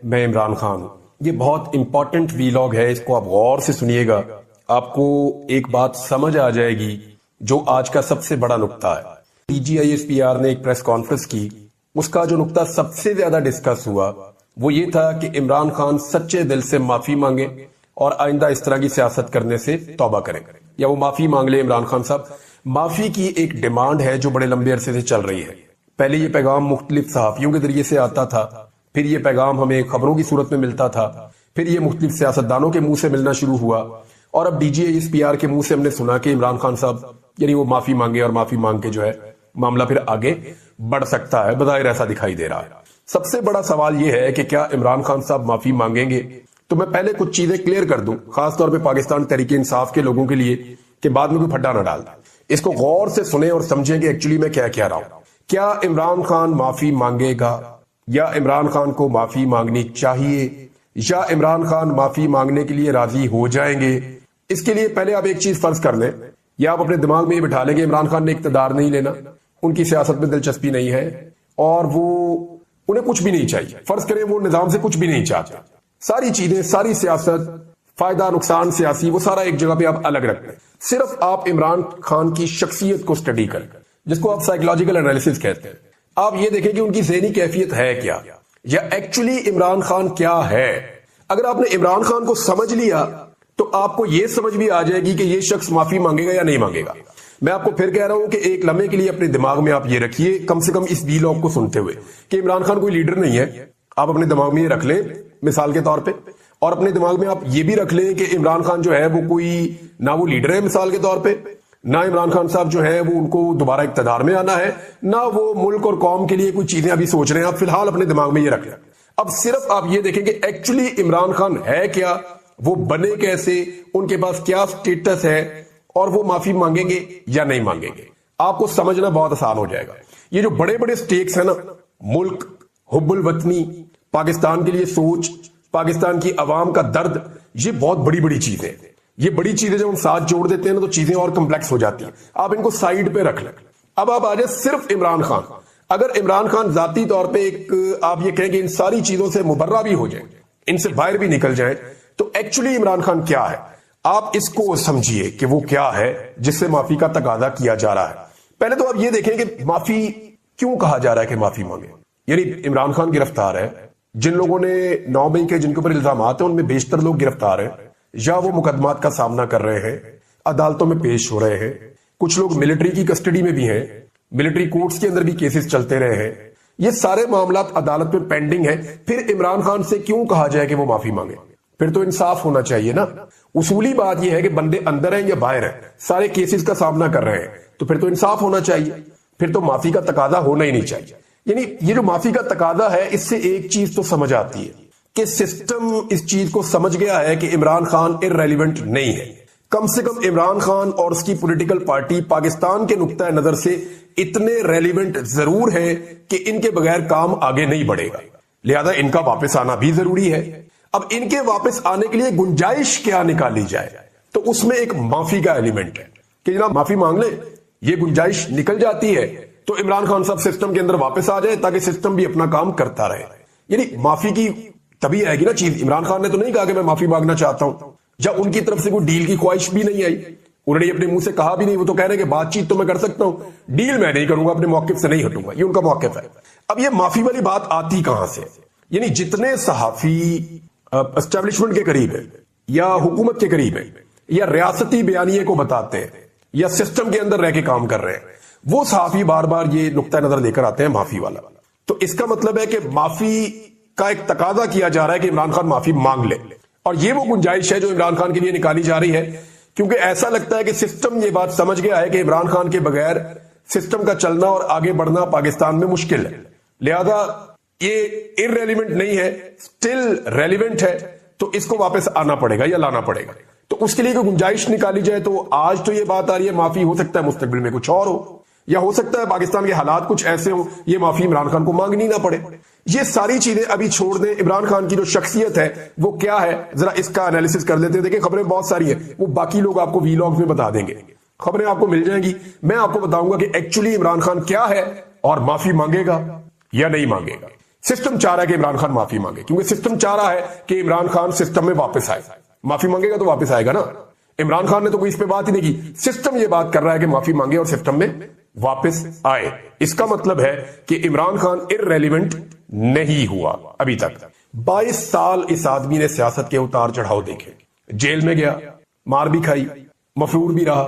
मैं इमरान खान हूं। ये बहुत इंपॉर्टेंट वीलॉग है, इसको आप गौर से सुनिएगा। आपको एक बात समझ आ जाएगी जो आज का सबसे बड़ा नुक्ता है। TGISPR ने एक प्रेस कॉन्फ्रेंस की, उसका जो नुक्ता सबसे ज्यादा डिस्कस हुआ वो ये था कि इमरान खान सच्चे दिल से माफी मांगे और आइंदा इस तरह की सियासत करने से तौबा करें, या वो माफी मांग ले। इमरान खान साहब, माफी की एक डिमांड है जो बड़े लंबे अरसे से चल रही है। पहले ये पैगाम मुख्तलिफ सहाफियों के जरिए से आता था, फिर ये पैगाम हमें खबरों की सूरत में मिलता था, फिर ये मुख्तलिफ सियासतदानों के मुंह से मिलना शुरू हुआ, और अब DGISPR के मुंह से हमने सुना कि इमरान खान साहब यानी वो माफी मांगे और माफी मांग के जो है मामला फिर आगे बढ़ सकता है। बज़ाहिर ऐसा दिखाई दे रहा है। सबसे बड़ा सवाल यह है कि क्या इमरान खान साहब माफी मांगेंगे? तो मैं पहले कुछ चीजें क्लियर कर दूं, खासतौर पे पाकिस्तान तहरीक इंसाफ के लोगों के लिए, कि बाद में कोई फड्डा ना डाल। इसको गौर से सुने और समझें कि एक्चुअली मैं क्या कह रहा हूं। क्या इमरान खान माफी मांगेगा, या इमरान खान को माफी मांगनी चाहिए, या इमरान खान माफी मांगने के लिए राजी हो जाएंगे? इसके लिए पहले आप एक चीज फर्ज कर लें, या आप अपने दिमाग में ये बिठा लेंगे इमरान खान ने इक्तदार नहीं लेना, उनकी सियासत में दिलचस्पी नहीं है और वो उन्हें कुछ भी नहीं चाहिए। फर्ज करें वो निजाम से कुछ भी नहीं चाहते, सारी चीजें, सारी सियासत, फायदा नुकसान सियासी, वो सारा एक जगह पे आप अलग रख लें। सिर्फ आप इमरान खान की शख्सियत को स्टडी करें, जिसको आप साइकोलॉजिकल एनालिसिस कहते हैं। आप ये देखें कि उनकी ज़हनी कैफियत है क्या, या एक्चुअली इमरान खान क्या है। अगर आपने इमरान खान को समझ लिया तो आपको यह समझ भी आ जाएगी कि यह शख्स माफी मांगेगा या नहीं मांगेगा। मैं आपको फिर कह रहा हूं कि एक लम्हे के लिए अपने दिमाग में आप ये रखिए, कम से कम इस वीलॉग को सुनते हुए, कि इमरान खान कोई लीडर नहीं है। आप अपने दिमाग में ये रख लें मिसाल के तौर पे, और अपने दिमाग में आप ये भी रख लें कि इमरान खान जो है वो कोई ना वो लीडर है मिसाल के तौर पे, ना इमरान खान साहब जो है वो उनको दोबारा इक्तदार में आना है, ना वो मुल्क और कौम के लिए कोई चीजें अभी सोच रहे हैं। आप फिलहाल अपने दिमाग में ये रख लें। अब सिर्फ आप ये देखें कि एक्चुअली इमरान खान है क्या, वो बने कैसे, उनके पास क्या स्टेटस है, और वो माफी मांगेंगे या नहीं मांगेंगे। आपको समझना बहुत आसान हो जाएगा। ये जो बड़े बड़े स्टेक्स है ना, मुल्क, हुब्बुल वतनी, पाकिस्तान के लिए सोच, पाकिस्तान की आवाम का दर्द, ये बहुत बड़ी बड़ी चीजें हैं। ये बड़ी चीजें जब हम साथ जोड़ देते हैं ना तो चीजें और कंप्लेक्स हो जाती हैं। आप इनको साइड पे रख लें। अब आप आ जाए सिर्फ इमरान खान। अगर इमरान खान जाती तौर पे एक आप ये कहें कि इन सारी चीजों से मुबर्रा भी हो जाए, इनसे बाहर भी निकल जाए, तो एक्चुअली इमरान खान क्या है, आप इसको समझिए कि वो क्या है जिससे माफी का तकाजा किया जा रहा है। पहले तो आप ये देखें कि माफी क्यों कहा जा रहा है कि माफी मांगे। यानी इमरान खान गिरफ्तार है, जिन लोगों ने 9 मई के जिनके ऊपर इल्जाम आते हैं उनमें बेशतर लोग गिरफ्तार हैं, या वो मुकदमात का सामना कर रहे हैं, अदालतों में पेश हो रहे हैं। कुछ लोग मिलिट्री की कस्टडी में भी हैं, मिलिट्री कोर्ट्स के अंदर भी केसेस चलते रहे हैं। ये सारे मामला अदालत में पेंडिंग है। फिर इमरान खान से क्यों कहा जाए कि वो माफी मांगे? फिर तो इंसाफ होना चाहिए ना। उसूली बात यह है कि बंदे अंदर हैं या बाहर हैं, सारे केसेस का सामना कर रहे हैं, तो फिर तो इंसाफ होना चाहिए। फिर तो माफी का तकाजा होना ही नहीं चाहिए। यानी ये जो माफी का तकाजा है, इससे एक चीज तो समझ आती है कि सिस्टम इस चीज को समझ गया है कि इमरान खान इररेलेवेंट नहीं है। कम से कम इमरान खान और उसकी पॉलिटिकल पार्टी पाकिस्तान के नुक्ता नजर से इतने रेलिवेंट जरूर है कि इनके बगैर काम आगे नहीं बढ़ेगा, लिहाजा इनका वापस आना भी जरूरी है। अब इनके वापस आने के लिए गुंजाइश क्या निकाली जाए, तो उसमें एक माफी का एलिमेंट है कि जनाब माफी मांग ले। ये गुंजाइश निकल जाती है तो इमरान खान साहब सिस्टम के अंदर वापस आ जाए, ताकि सिस्टम भी अपना काम करता रहे। यानी माफी की तभी आएगी ना चीज। इमरान खान ने तो नहीं कहा कि मैं माफी मांगना चाहता हूं, जब उनकी तरफ से कोई डील की ख्वाहिश भी नहीं आई, उन्होंने अपने मुंह से कहा भी नहीं। वो तो कह रहे हैं कि बातचीत तो मैं कर सकता हूं, डील मैं नहीं करूंगा, अपने मौकिफ से नहीं हटूंगा। ये उनका मौकिफ है। अब ये माफी वाली बात आती कहां से? यानी जितने सहाफी एस्टेब्लिशमेंट के करीब है, या हुकूमत के करीब है, या रियासती बयानिए को बताते हैं, या सिस्टम के अंदर रह के काम कर रहे हैं, वो सहाफी बार बार ये नुक्ता नजर लेकर आते हैं माफी वाला। तो इसका मतलब है कि माफी का एक तकाजा किया जा रहा है कि इमरान खान माफी मांग ले, और ये वो गुंजाइश है जो इमरान खान के लिए निकाली जा रही है, क्योंकि ऐसा लगता है कि सिस्टम ये बात समझ गया है कि इमरान खान के बगैर सिस्टम का चलना और आगे बढ़ना पाकिस्तान में मुश्किल है। लिहाजा ये इररेलेवेंट नहीं है, स्टिल रेलिवेंट है, तो इसको वापस आना पड़ेगा या लाना पड़ेगा। तो उसके लिए कोई गुंजाइश निकाली जाए। तो आज तो ये बात आ रही है माफी, हो सकता है मुस्तकबिल में कुछ और हो, या हो सकता है पाकिस्तान के हालात कुछ ऐसे हो ये माफी इमरान खान को मांगनी ना पड़े। ये सारी चीजें अभी छोड़ दें। इमरान खान की जो शख्सियत है वो क्या है, जरा इसका एनालिसिस कर लेते हैं। देखिए खबरें बहुत सारी है, वो बाकी लोग आपको वीलॉग्स में बता देंगे, खबरें आपको मिल जाएंगी। मैं आपको बताऊंगा कि एक्चुअली इमरान खान क्या है और माफी मांगेगा या नहीं मांगेगा। सिस्टम चाह रहा है कि इमरान खान माफी मांगे, क्योंकि सिस्टम चाह रहा है कि इमरान खान सिस्टम में वापस आए। माफी मांगेगा तो वापस आएगा ना। इमरान खान ने तो कोई इस पे बात ही नहीं की, सिस्टम ये बात कर रहा है कि माफी मांगे और सिस्टम में वापस आए। इसका मतलब है कि इमरान खान इररेलेवेंट नहीं हुआ अभी तक। 22 साल इस आदमी ने सियासत के उतार चढ़ाव देखे, जेल में गया, मार भी खाई, मफरूर भी रहा,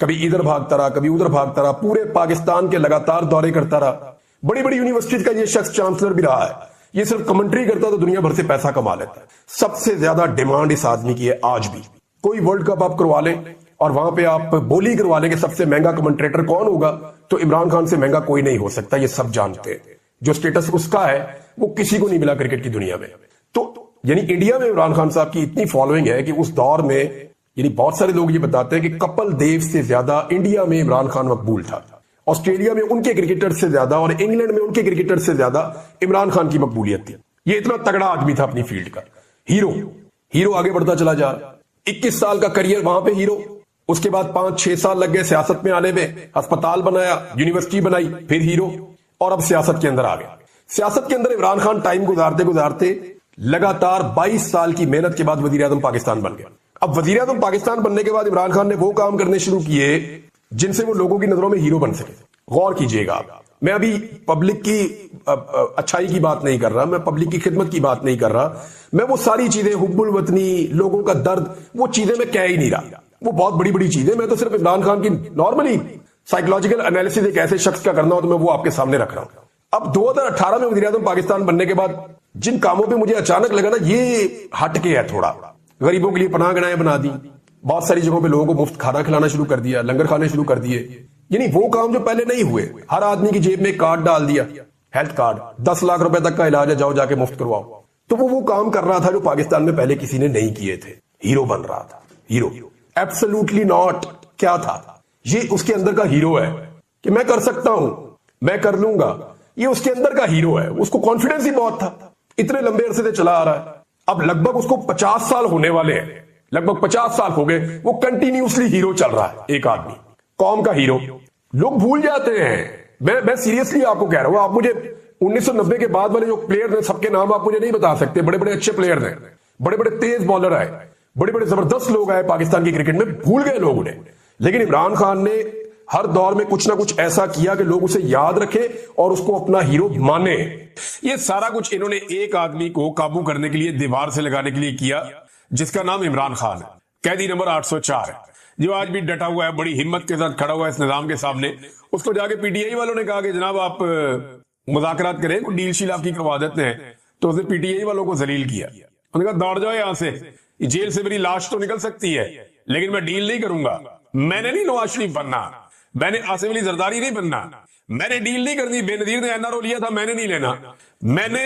कभी इधर भागता रहा, कभी उधर भागता रहा, पूरे पाकिस्तान के लगातार दौरे करता रहा, बड़ी बड़ी यूनिवर्सिटी का ये शख्स चांसलर भी रहा है। ये सिर्फ कमेंट्री करता तो दुनिया भर से पैसा कमा लेता है। सबसे ज्यादा डिमांड इस आदमी की है आज भी। कोई वर्ल्ड कप आप करवा लें और वहां पे आप बोली करवा लें कि सबसे महंगा कमेंट्रेटर कौन होगा, तो इमरान खान से महंगा कोई नहीं हो सकता, ये सब जानते हैं। जो स्टेटस उसका है वो किसी को नहीं मिला क्रिकेट की दुनिया में। तो यानी इंडिया में इमरान खान साहब की इतनी फॉलोइंग है कि उस दौर में यानी बहुत सारे लोग ये बताते हैं कि कपिल देव से ज्यादा इंडिया में इमरान खान मकबूल था। ऑस्ट्रेलिया में उनके क्रिकेटर से ज्यादा और इंग्लैंड में उनके क्रिकेटर से ज्यादा इमरान खान की मकबूलियत थी। ये इतना तगड़ा आदमी था अपनी फील्ड का, हीरो आगे बढ़ता चला जा रहा। 21 साल का करियर वहां पे हीरो, उसके बाद 5-6 साल लग गए सियासत में आने में, अस्पताल बनाया, यूनिवर्सिटी बनाई, फिर हीरो, और अब सियासत के अंदर आ गया। सियासत के अंदर इमरान खान टाइम गुजारते गुजारते लगातार 22 साल की मेहनत के बाद वजीर आजम पाकिस्तान बन गया। अब वजीर आजम पाकिस्तान बनने के बाद इमरान खान ने वो काम करने शुरू किए जिनसे वो लोगों की नजरों में हीरो बन सके। गौर कीजिएगा, मैं अभी पब्लिक की अच्छाई की बात नहीं कर रहा, मैं पब्लिक की खिदमत की बात नहीं कर रहा, मैं वो सारी चीजें, हुब्बुल वतनी, लोगों का दर्द, वो चीजें मैं कह ही नहीं रहा। वो बहुत बड़ी बड़ी चीजें, मैं तो सिर्फ इमरान खान की नॉर्मली साइकोलॉजिकल एनालिसिस एक ऐसे शख्स का करना हो तो मैं वो आपके सामने रख रहा हूं। अब 2018 में वजीर आजम पाकिस्तान बनने के बाद जिन कामों पे मुझे अचानक लगा ना ये हटके है थोड़ा, गरीबों के लिए पनाहगाहें बना दी, बहुत सारी जगहों पे लोगों को मुफ्त खाना खिलाना शुरू कर दिया, लंगर खाने शुरू कर दिए, यानी वो काम जो पहले नहीं हुए। हर आदमी की जेब में कार्ड डाल दिया, हेल्थ कार्ड, 10 लाख रुपए तक का इलाज है, जाओ जाके मुफ्त करवाओ। तो वो काम कर रहा था जो पाकिस्तान में पहले किसी ने नहीं किए थे। हीरो बन रहा था, हीरो। Absolutely not. क्या था ये? उसके अंदर का हीरो है कि मैं कर सकता हूं, मैं कर लूंगा। ये उसके अंदर का हीरो है, उसको कॉन्फिडेंस ही बहुत था, इतने लंबे अरसे से चला आ रहा है। अब लगभग उसको 50 साल होने वाले हैं, लगभग 50 साल हो गए, वो कंटिन्यूसली हीरो चल रहा है। एक आदमी कौम का हीरो। लोग भूल जाते हैं, मैं सीरियसली आपको कह रहा हूं। आप मुझे 1990 के बाद वाले जो प्लेयर हैं सबके नाम आप मुझे नहीं बता सकते, बड़े बड़े अच्छे प्लेयर हैं, बड़े बड़े तेज बॉलर आए, बड़े बड़े जबरदस्त लोग आए पाकिस्तान की क्रिकेट में, भूल गए लोग उन्हें। लेकिन इमरान खान ने हर दौर में कुछ ना कुछ ऐसा किया कि लोग उसे याद रखें और उसको अपना हीरो माने। ये सारा कुछ इन्होंने एक आदमी को काबू करने के लिए, दीवार से लगाने के लिए किया, जिसका नाम इमरान खान है। कैदी नंबर 804 है, जो आज भी डटा हुआ है, बड़ी हिम्मत के साथ खड़ा हुआ है इस निजाम के सामने। उसको जाके पीटीआई वालों ने कहा कि जनाब आप मुज़ाकरात करें, कोई डील शील आपकी करवा देते हैं, तो उसने पीटीआई वालों को जलील किया। उन्होंने कहा दौड़ जाओ यहां से, जेल से मेरी लाश तो निकल सकती है लेकिन मैं डील नहीं करूंगा। मैंने नहीं नवाज शरीफ बनना, मैंने आसिफ अली जरदारी नहीं बनना, मैंने डील नहीं करनी। बेनजीर ने एनआरओ लिया था, मैंने नहीं लेना, मैंने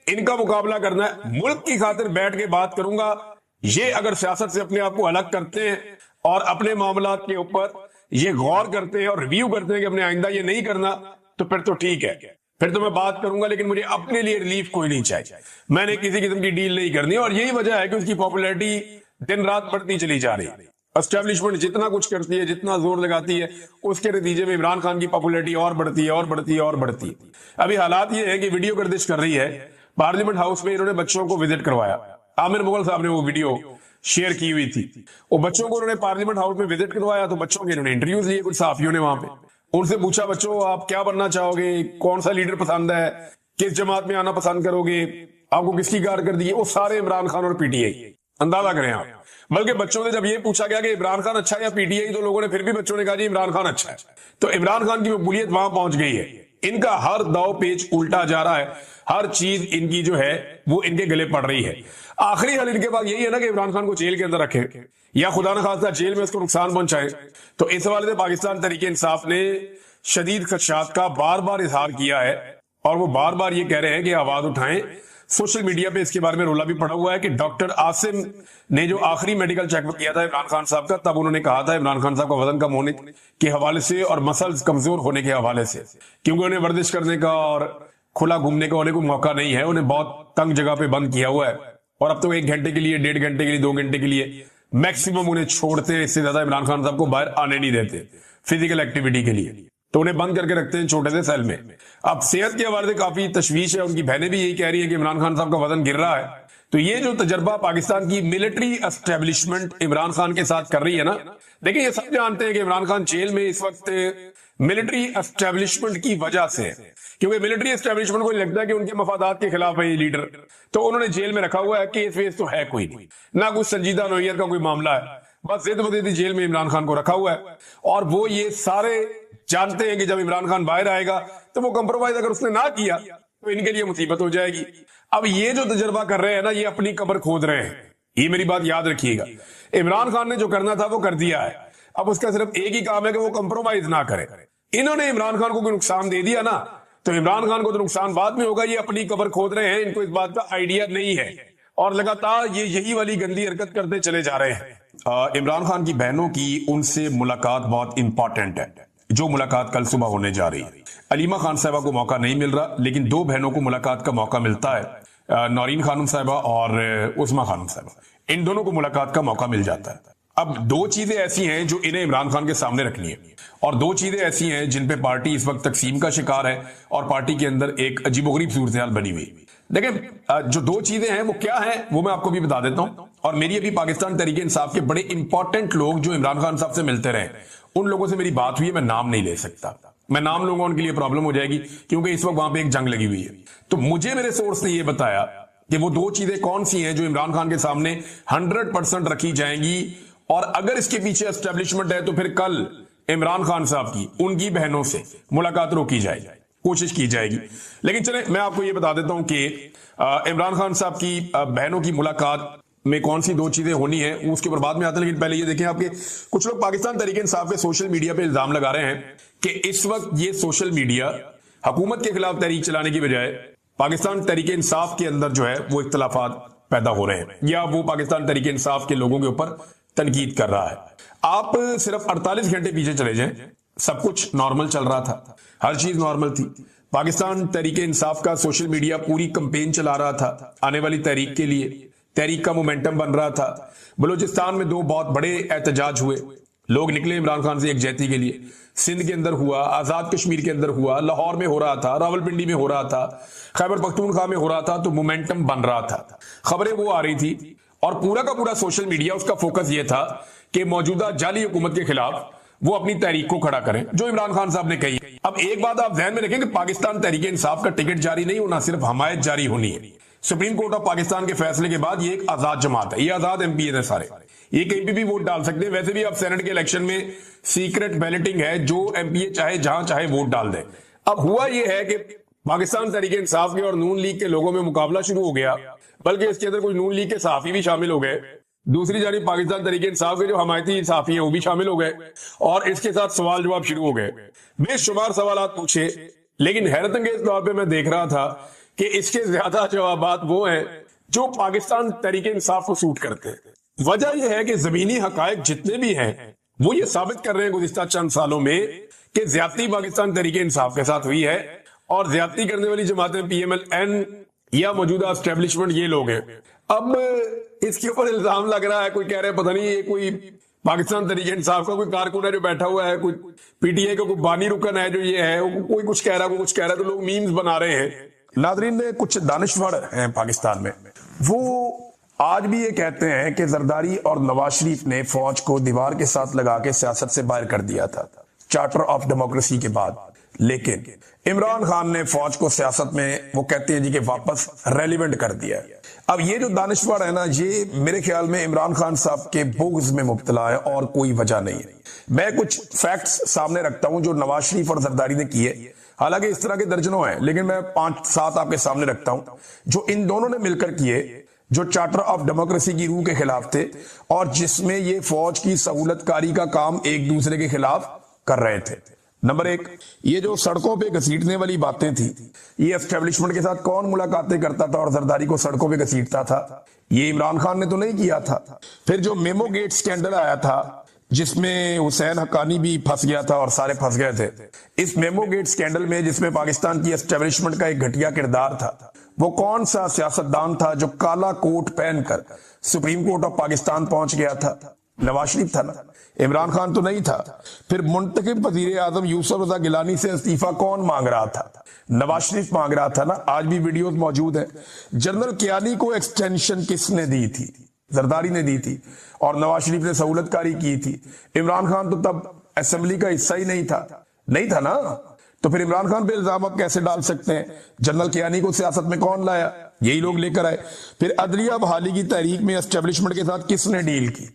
इनका मुकाबला करना है, मुल्क की खातिर बैठ के बात करूंगा। ये अगर सियासत से अपने आप को अलग करते हैं और अपने मामलात के ऊपर ये गौर करते हैं और रिव्यू करते हैं कि अपने आइंदा ये नहीं करना, तो फिर तो ठीक है, फिर तो मैं बात करूंगा, लेकिन मुझे अपने लिए रिलीफ कोई नहीं चाहिए, मैंने किसी किस्म की डील नहीं करनी। और यही वजह है कि उसकी पॉपुलैरिटी दिन रात बढ़ती चली जा रही है। एस्टेब्लिशमेंट जितना कुछ करती है, जितना जोर लगाती है, उसके नतीजे में इमरान खान की पॉपुलैरिटी और बढ़ती है और बढ़ती है और बढ़ती है। अभी हालात ये है कि वीडियो गर्दिश कर रही है, पार्लियामेंट हाउस में इन्होंने बच्चों को विजिट करवाया। आमिर मुगल साहब ने वो वीडियो शेयर की हुई थी। वो बच्चों को उन्होंने पार्लियामेंट हाउस में विजिट करवाया, तो बच्चों के इन्होंने इंटरव्यूज लिए कुछ सहाफियों ने वहां पे। उनसे पूछा, बच्चों आप क्या बनना चाहोगे, कौन सा लीडर पसंद है, किस जमात में आना पसंद करोगे, आपको किसकी कारकर्दगी है? वो सारे इमरान खान और पीटीआई। अंदाजा करें आप। बल्कि बच्चों से जब ये पूछा गया कि इमरान खान अच्छा है या पीटीआई, तो लोगों ने फिर भी बच्चों ने कहा जी इमरान खान अच्छा है। तो इमरान खान की मकबूलियत वहां पहुंच गई है। इनका हर दाव पेच उल्टा जा रहा है, हर चीज इनकी जो है वो इनके गले पड़ रही है। आखिरी हल इनके पास यही है ना कि इमरान खान को जेल के अंदर रखें या खुदा न खास्ता जेल में उसको नुकसान पहुंचाए। तो इस हवाले से पाकिस्तान तहरीक इंसाफ ने शदीद खदशात का बार बार इजहार किया है और वो बार बार ये कह रहे हैं कि आवाज उठाएं। सोशल मीडिया पे इसके बारे में रोला भी पड़ा हुआ है कि डॉक्टर आसिम ने जो आखिरी मेडिकल चेकअप किया था इमरान खान साहब का, तब उन्होंने कहा था इमरान खान साहब का वजन कम होने के हवाले से और मसल्स कमजोर होने के हवाले से, क्योंकि उन्हें वर्जिश करने का और खुला घूमने का उन्हें कोई मौका नहीं है, उन्हें बहुत तंग जगह पे बंद किया हुआ है और अब तो 1 घंटे के लिए, 1.5 घंटे के लिए, 2 घंटे के लिए मैक्सिमम उन्हें छोड़ते हैं। इससे ज्यादा इमरान खान साहब को बाहर आने नहीं देते फिजिकल एक्टिविटी के लिए। तो उन्हें बंद करके रखते हैं छोटे से सेल में। अब सेहत के हवाले से काफी तशवीश है, उनकी बहनें भी यही कह रही है कि इमरान खान साहब का वजन गिर रहा है। तो ये जो तजर्बा पाकिस्तान की मिलिट्री एस्टेब्लिशमेंट इमरान खान के साथ कर रही है ना, देखिए ये सब जानते हैं कि इमरान खान जेल में इस वक्त मिलिट्री एस्टेब्लिशमेंट की वजह से, क्योंकि मिलिट्री एस्टेब्लिशमेंट को लगता है कि उनके मफादात के खिलाफ है ये लीडर, तो उन्होंने जेल में रखा हुआ है। केस वेस तो है कोई नहीं, ना कुछ संजीदा नोयत का कोई मामला है, बस जिद बदीदी जेल में इमरान खान को रखा हुआ है। और वो ये सारे जानते हैं कि जब इमरान खान बाहर आएगा तो वो कंप्रोमाइज अगर उसने ना किया तो इनके लिए मुसीबत हो जाएगी। अब ये जो तजर्बा कर रहे हैं ना, ये अपनी कब्र खोद रहे हैं, ये मेरी बात याद रखिएगा। इमरान खान ने जो करना था वो कर दिया है, अब उसका सिर्फ एक ही काम है कि वो कंप्रोमाइज ना करे। इन्होंने इमरान खान को कोई नुकसान दे दिया ना, तो इमरान खान को तो नुकसान बाद में होगा। ये अपनी कब्र खोद रहे हैं, इनको इस बात का आइडिया नहीं है और लगातार ये यही वाली गंदी हरकत करते चले जा रहे हैं। इमरान खान की बहनों की उनसे मुलाकात बहुत इंपॉर्टेंट है, जो मुलाकात कल सुबह होने जा रही है। अलीमा खान साहबा को मौका नहीं मिल रहा, लेकिन दो बहनों को मुलाकात का मौका मिलता है, नौरीन खानम साहबा और उस्मा खानम साहबा, इन दोनों को मुलाकात का मौका मिल जाता है। अब दो चीजें ऐसी हैं जो इन्हें इमरान खान के सामने रखनी है, और दो चीजें ऐसी हैं जिन पे पार्टी इस वक्त तकसीम का शिकार है और पार्टी के अंदर एक अजीबोगरीब सूरत हाल बनी हुई। देखिए जो दो चीजें हैं वो क्या है वो मैं आपको भी बता देता हूं। और मेरी अभी पाकिस्तान तहरीक इंसाफ के बड़े इंपॉर्टेंट लोग जो इमरान खान साहब से मिलते रहे, उन लोगों से मेरी बात हुई है, मैं नाम नहीं ले सकता, मैं नाम लूंगा उनके लिए प्रॉब्लम हो जाएगी, क्योंकि इस वक्त वहां पे एक जंग लगी हुई है। तो मुझे मेरे सोर्स ने यह बताया कि वो दो चीजें कौन सी हैं जो इमरान खान के सामने 100% रखी जाएंगी, और अगर इसके पीछे एस्टेब्लिशमेंट है तो फिर कल इमरान खान साहब की उनकी बहनों से मुलाकात रोकी जाएगी, कोशिश की जाएगी। लेकिन चले मैं आपको यह बता देता हूं कि इमरान खान साहब की बहनों की मुलाकात में कौन सी दो चीजें होनी है, उसके ऊपर बाद में आते हैं। लेकिन पहले ये देखें, आपके कुछ लोग पाकिस्तान तहरीक इंसाफ के सोशल मीडिया पे इल्जाम लगा रहे हैं कि इस वक्त ये सोशल मीडिया हुकूमत के खिलाफ तहरीक चलाने की बजाय पाकिस्तान तहरीक इंसाफ के अंदर जो है वो इख्तलाफात पैदा हो रहे हैं, या वो पाकिस्तान तहरीक इंसाफ के लोगों के ऊपर तनकीद कर रहा है। आप सिर्फ 48 घंटे पीछे चले जाएं, सब कुछ नॉर्मल चल रहा था, हर चीज नॉर्मल थी। पाकिस्तान तहरीक इंसाफ का सोशल मीडिया पूरी कंपेन चला रहा था आने वाली तहरीक के लिए, तहरीक का मोमेंटम बन रहा था। बलूचिस्तान में दो बहुत बड़े एहतजाज हुए, लोग निकले इमरान खान से यकजहती के लिए। सिंध के अंदर हुआ, आजाद कश्मीर के अंदर हुआ, लाहौर में हो रहा था, रावलपिंडी में हो रहा था, खैबर पख्तूनख्वा में हो रहा था, तो मोमेंटम बन रहा था, खबरें वो आ रही थी, और पूरा का पूरा सोशल मीडिया उसका फोकस ये था कि मौजूदा जाली हुकूमत के खिलाफ वो अपनी तहरीक को खड़ा करें, जो इमरान खान साहब ने कही। अब एक बात आप ध्यान में रखें कि पाकिस्तान तहरीक इंसाफ का टिकट जारी नहीं होना, सिर्फ हमायत जारी होनी है। सुप्रीम कोर्ट ऑफ पाकिस्तान के फैसले के बाद ये एक आजाद जमात है, ये आजाद एमपी है सारे, ये कहीं पे भी वोट डाल सकते हैं। वैसे भी अब सेनेट के इलेक्शन में सीक्रेट बैलेटिंग है, जो एमपी चाहे जहां चाहे वोट डाल दे। अब हुआ ये है कि पाकिस्तान तहरीक इंसाफ के और नून लीग के लोगों में मुकाबला शुरू हो गया, बल्कि इसके अंदर कुछ नून लीग के सहाफी भी शामिल हो गए, दूसरी जानिब पाकिस्तान तहरीक इंसाफ के जो हमायती सहाफी हैं वो भी शामिल हो गए, और इसके साथ सवाल जवाब शुरू हो गए। बेशुमार सवाल पूछे, लेकिन हैरत अंगेज तौर पर मैं देख रहा था कि इसके ज्यादा जवाबात वो हैं जो पाकिस्तान तहरीक इंसाफ को सूट करते हैं। वजह यह है कि जमीनी हकायक जितने भी हैं वो ये साबित कर रहे हैं गुज़िश्ता चंद सालों में कि ज्यादती पाकिस्तान तहरीक इंसाफ के साथ हुई है, और ज्यादती करने वाली जमातें PMLN या मौजूदा एस्टेब्लिशमेंट ये लोग हैं। अब इसके ऊपर इल्जाम लग रहा है, कोई कह रहे हैं पता नहीं ये कोई पाकिस्तान तहरीक इंसाफ का कोई कारकुन है जो बैठा हुआ है, कोई PTI का कोई बानी रुकन है जो ये है, कोई कुछ कह रहा है, कोई कुछ कह रहा है, तो लोग मीम्स बना रहे हैं। नादरीन ने कुछ दानिशवर हैं पाकिस्तान में, वो आज भी ये कहते हैं कि जरदारी और नवाज शरीफ ने फौज को दीवार के साथ लगा के सियासत से बाहर कर दिया था चार्टर ऑफ डेमोक्रेसी के बाद, लेकिन इमरान खान ने फौज को सियासत में वो कहते हैं जी कि वापस रेलिवेंट कर दिया है। अब ये जो दानिशवर है ना, ये मेरे ख्याल में इमरान खान साहब के बुग़्ज़ में मुब्तला है और कोई वजह नहीं है। मैं कुछ फैक्ट्स सामने रखता हूं जो नवाज शरीफ और जरदारी ने किए, हालांकि इस तरह के दर्जनों हैं, लेकिन मैं 5-7 आपके सामने रखता हूं जो इन दोनों ने मिलकर किए, जो चार्टर ऑफ डेमोक्रेसी की रूह के खिलाफ थे, और जिसमें ये फौज की सहूलतकारी का काम एक दूसरे के खिलाफ कर रहे थे। नंबर 1, ये जो सड़कों पे घसीटने वाली बातें थी, ये एस्टेब्लिशमेंट के साथ कौन मुलाकातें करता था और जरदारी को सड़कों पे घसीटता था? ये इमरान खान ने तो नहीं किया था। फिर जो मेमो गेट स्कैंडल आया था जिसमें हुसैन हक्कानी भी फंस गया था और सारे फंस गए थे, इस मेमो गेट स्कैंडल में जिसमें पाकिस्तान की एस्टेब्लिशमेंट का एक घटिया किरदार था, वो कौन सा सियासतदान था जो काला कोट पहनकर सुप्रीम कोर्ट ऑफ पाकिस्तान पहुंच गया था? नवाज शरीफ था ना, इमरान खान तो नहीं था। फिर मुंतखब वजीर आजम यूसुफ रजा गिलानी से इस्तीफा कौन मांग रहा था? नवाज शरीफ मांग रहा था ना। आज भी वीडियोस मौजूद है। जनरल कियानी को एक्सटेंशन किसने दी थी? जरदारी ने दी थी, और नवाज शरीफ ने सहूलतकारी की थी। इमरान खान तो तब असेंबली का हिस्सा ही नहीं था ना। तो फिर इमरान खान पे इल्जाम आप कैसे डाल सकते हैं? जनरल कियानी को सियासत में कौन लाया? यही लोग लेकर आए। फिर अदलिया बहाली की तहरीक में एस्टेब्लिशमेंट के साथ किसने डील की?